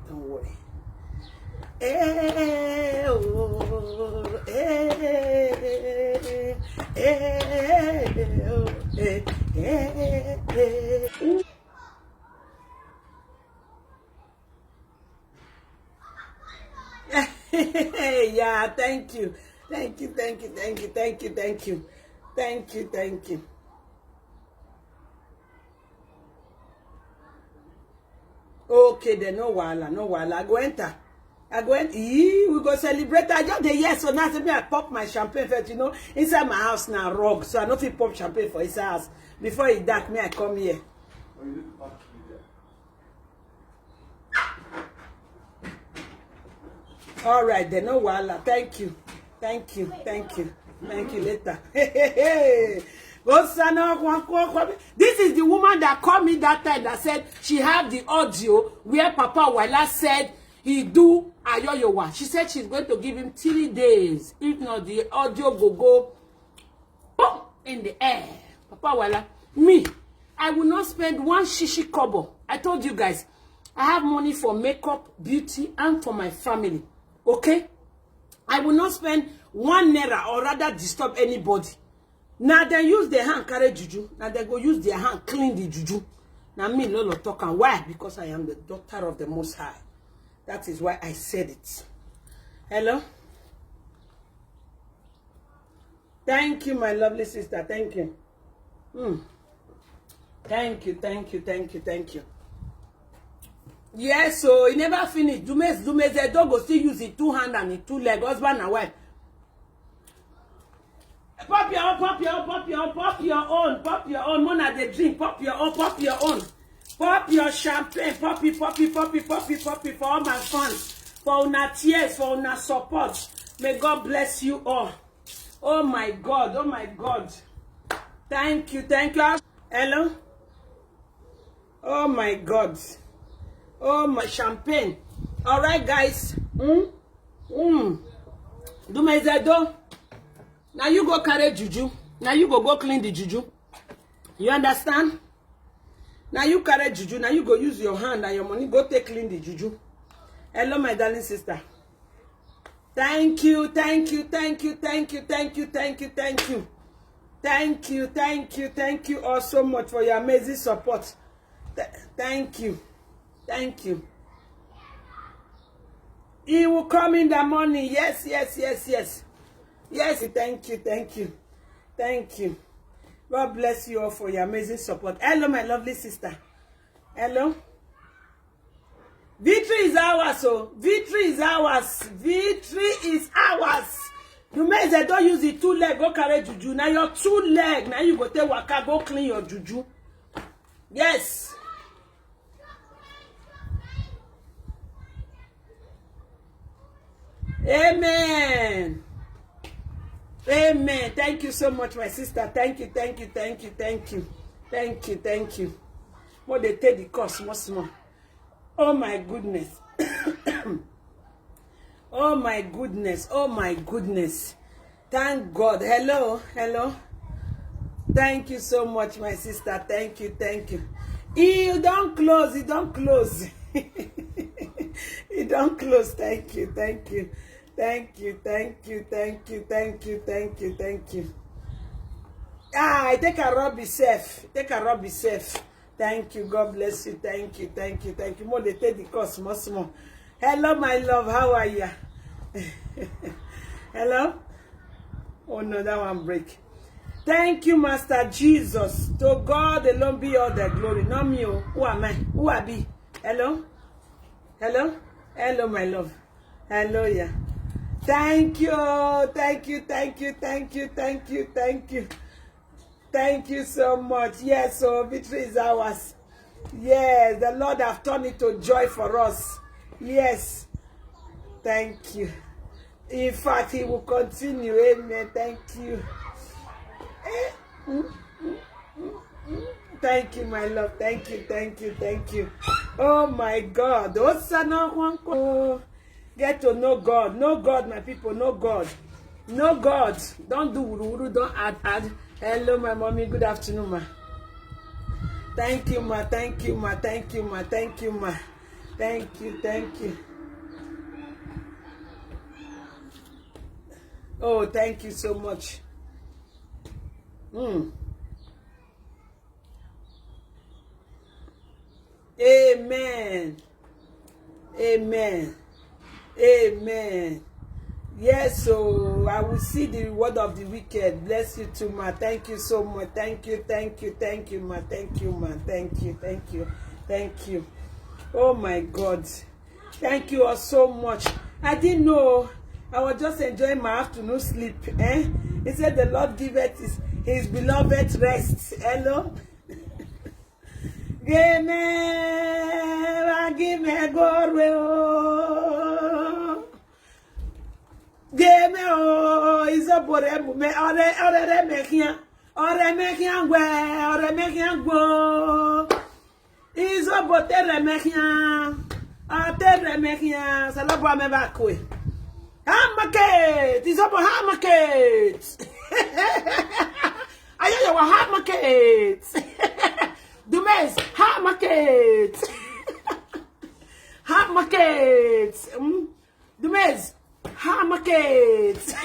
Don't worry. Eh, oh, oh, yeah, thank you. Thank you, thank you, thank you, thank you, thank you. Thank you, thank you. Okay, then no wahala, no wahala. I go enter. We go celebrate. I just the yes, so now me I pop my champagne first, you know. Inside my house now rug, so I no fit pop champagne for inside house. Before it dark, me I come here. All right, then no wahala. Thank you, thank you, thank you, thank you. Later. This is the woman that called me that time that said she had the audio where Papa Wala said he do ayoyowa. She said she's going to give him 3 days. If not, the audio will go boom in the air. Papa Wala, me, I will not spend one shishi kobo. I told you guys, I have money for makeup, beauty, and for my family. Okay? I will not spend 1 naira or rather disturb anybody. Now they use their hand carry juju. Now they go use their hand clean the juju. Now me Lolo talking. Why? Because I am the daughter of the Most High. That is why I said it. Hello? Thank you, my lovely sister. Thank you. Thank you, thank you, thank you, thank you. Yes, so he never finished. Dumeze dog go still use it 2 hands and 2 legs, husband and wife. Pop your own, pop your own, pop your own, pop your own, pop your own. Mona the drink, pop your own, pop your own. Pop your champagne, poppy, poppy, poppy, poppy, poppy for all my fans, for una tears, for una support. May God bless you all. Oh my God, oh my God. Thank you, thank you. Hello? Oh my God. Oh my champagne. All right, guys. Dumezedo. Now you go carry juju. Now you go clean the juju. You understand? Now you carry juju. Now you go use your hand and your money. Go take clean the juju. Hello, my darling sister. Thank you, thank you, thank you, thank you, thank you, thank you, thank you. Thank you, thank you, thank you all so much for your amazing support. Thank you. Thank you. He will come in the morning. Yes, yes, yes, yes. Yes, thank you, thank you. Thank you. God bless you all for your amazing support. Hello, my lovely sister. Hello. Victory is ours, oh. Victory is ours. Victory is ours. You may say don't use the 2 leg, go carry juju. Now your 2 leg, now you go take waka, go clean your juju. Yes. Amen. Amen. Thank you so much, my sister. Thank you, thank you, thank you, thank you. Thank you, thank you. What they take the cost, what's more? Oh my goodness. Oh my goodness. Oh my goodness. Thank God. Hello. Hello. Thank you so much, my sister. Thank you, thank you. You don't close. You don't close. You don't close. Thank you, thank you. Thank you, thank you, thank you, thank you, thank you, thank you. I take a rub safe. Take a rub safe. Thank you. God bless you. Thank you, thank you, thank you. More they take the cost, more. Hello, my love. How are you? Hello? Oh no, that one break. Thank you, Master Jesus. To God alone be all the glory. Not me. Who am I? Who I be? Hello? Hello? Hello, my love. Hello, yeah. Thank you. Thank you, thank you, thank you, thank you, thank you. Thank you so much. Yes, so victory is ours. Yes, the Lord have turned it to joy for us. Yes. Thank you. In fact, he will continue. Amen. Thank you. Thank you, my love. Thank you, thank you, thank you. Oh my God. Get to know God. Know God, my people. Know God. Know God. Don't do wuru. Don't add. Hello, my mommy. Good afternoon, ma. Thank you, ma. Thank you, ma. Thank you, ma. Thank you, ma. Thank you, thank you. Oh, thank you so much. Amen. Amen. Amen. Yes, so I will see the reward of the wicked. Bless you too, ma. Thank you so much. Thank you, thank you, thank you, ma. Thank you, ma. Thank you, thank you, thank you. Oh my God. Thank you all so much. I didn't know. I was just enjoying my afternoon sleep. He said the Lord giveth his beloved rest. Hello? Give me glory. Give me is a bore me ore mekia go is a botere mekia atere mekia salabo me bakwe hamake is a hamake ayo wa hamake Dumes hamake hamake Dumes Hammerkate.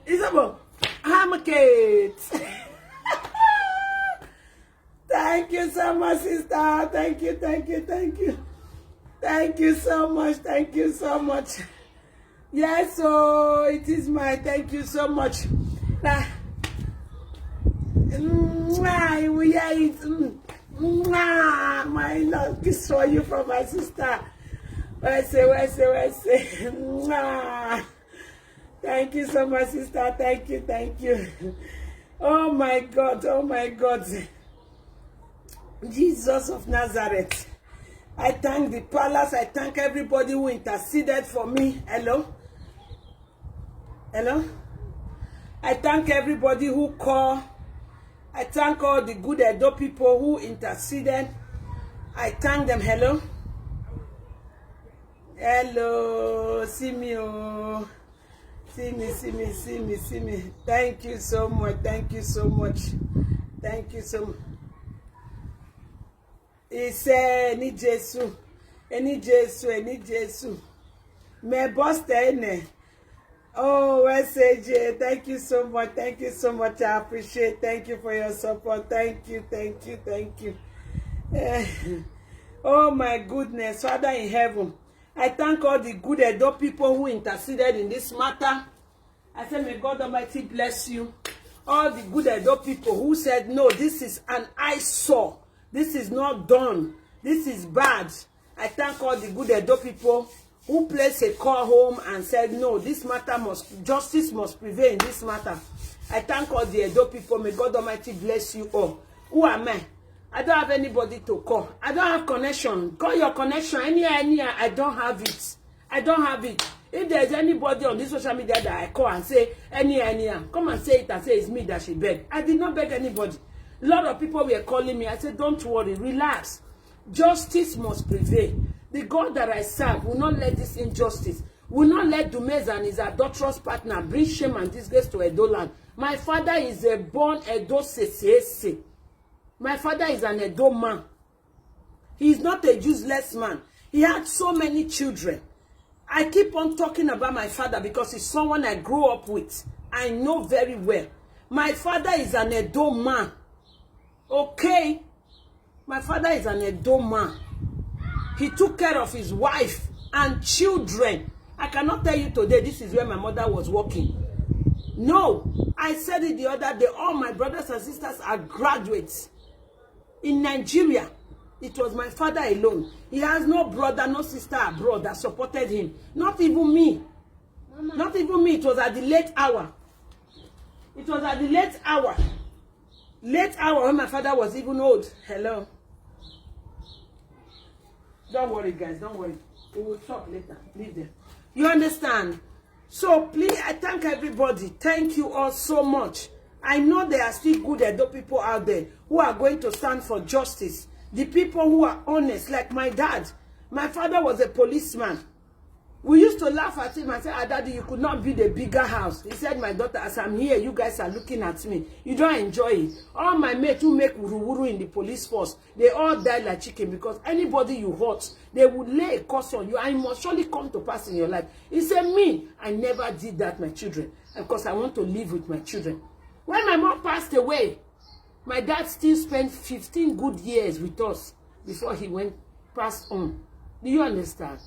Isabel, Hammerkate. Thank you so much, sister. Thank you, thank you, thank you. Thank you so much. Thank you so much. Yes, so it is my thank you so much. My love kiss for you from my sister. Where's it? Thank you so much, sister. Thank you, thank you. Oh my God, oh my God. Jesus of Nazareth. I thank the palace. I thank everybody who interceded for me. Hello? Hello? I thank everybody who called. I thank all the good Edo people who interceded. I thank them. Hello? Hello, see me. Thank you so much. Thank you so much. Thank you so much. It's any Jesus. Me boss there. Oh, SAJ, thank you so much. Thank you so much. I appreciate. Thank you for your support. Thank you. Oh my goodness, Father in heaven. I thank all the good Edo people who interceded in this matter. I say, may God Almighty bless you. All the good Edo people who said, no, this is an eyesore. This is not done. This is bad. I thank all the good Edo people who placed a call home and said, no, this matter justice must prevail in this matter. I thank all the Edo people. May God Almighty bless you all. Who am I? I don't have anybody to call. I don't have connection. Call your connection. Any, I don't have it. I don't have it. If there's anybody on this social media that I call and say, any, come and say it and say it's me that she begged. I did not beg anybody. A lot of people were calling me. I said, don't worry, relax. Justice must prevail. The God that I serve will not let this injustice, will not let Dumez and his adulterous partner bring shame and disgrace to Edo land. My father is a born Edo Sese. My father is an Edo man. He is not a useless man. He had so many children. I keep on talking about my father because he's someone I grew up with. I know very well. My father is an Edo man. Okay? My father is an Edo man. He took care of his wife and children. I cannot tell you today this is where my mother was working. No. I said it the other day. All my brothers and sisters are graduates. In Nigeria, it was my father alone. He has no brother, no sister abroad that supported him. Not even me. Mama. Not even me. It was at the late hour. It was at the late hour. Late hour when my father was even old. Hello. Don't worry, guys. Don't worry. We will talk later. Leave them. You understand? So, please, I thank everybody. Thank you all so much. I know there are still good Edo people out there who are going to stand for justice. The people who are honest, like my dad. My father was a policeman. We used to laugh at him and say, ah, Daddy, you could not build a bigger house. He said, my daughter, as I'm here, you guys are looking at me. You don't enjoy it. All my mates who make wuru-wuru in the police force, they all die like chicken because anybody you hurt, they would lay a curse on you and it must surely come to pass in your life. He said, me, I never did that, my children, because I want to live with my children. When my mom passed away, my dad still spent 15 good years with us before he passed on. Do you understand?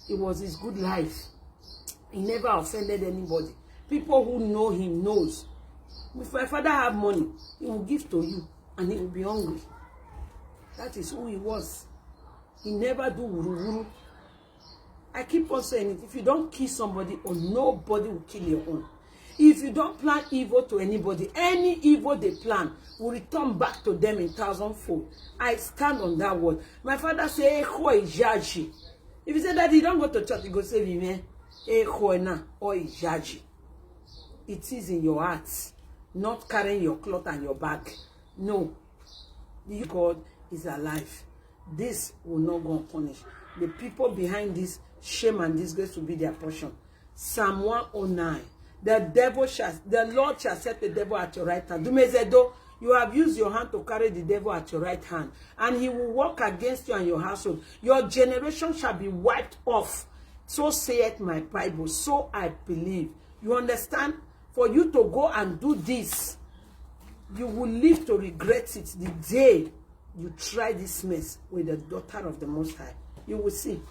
It was his good life. He never offended anybody. People who know him knows. If my father have money, he will give to you and he will be hungry. That is who he was. He never do wuru-wuru. I keep on saying it. If you don't kill somebody, or nobody will kill your own. If you don't plan evil to anybody, any evil they plan will return back to them in thousandfold. I stand on that word. My father say, Ijaji. If you say that you don't go to church, you go say, or Ijaji. It is in your heart, not carrying your cloth and your bag. No. God is alive. This will not go unpunished. The people behind this, shame and disgrace will be their portion. Psalm 109. The Lord shall set the devil at your right hand. Dumezedo, you have used your hand to carry the devil at your right hand, and he will walk against you and your household. Your generation shall be wiped off. So saith my Bible. So I believe. You understand? For you to go and do this, you will live to regret it the day you try this mess with the daughter of the Most High. You will see.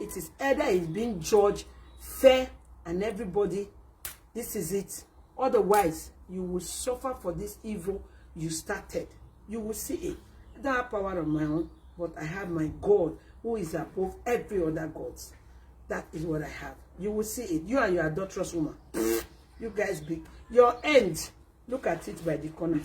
It is either it's being judged fair and everybody. This is it. Otherwise, you will suffer for this evil you started. You will see it. I don't have power on my own, but I have my God who is above every other God. That is what I have. You will see it. You and your adulterous woman. You guys big. Your end. Look at it by the corner.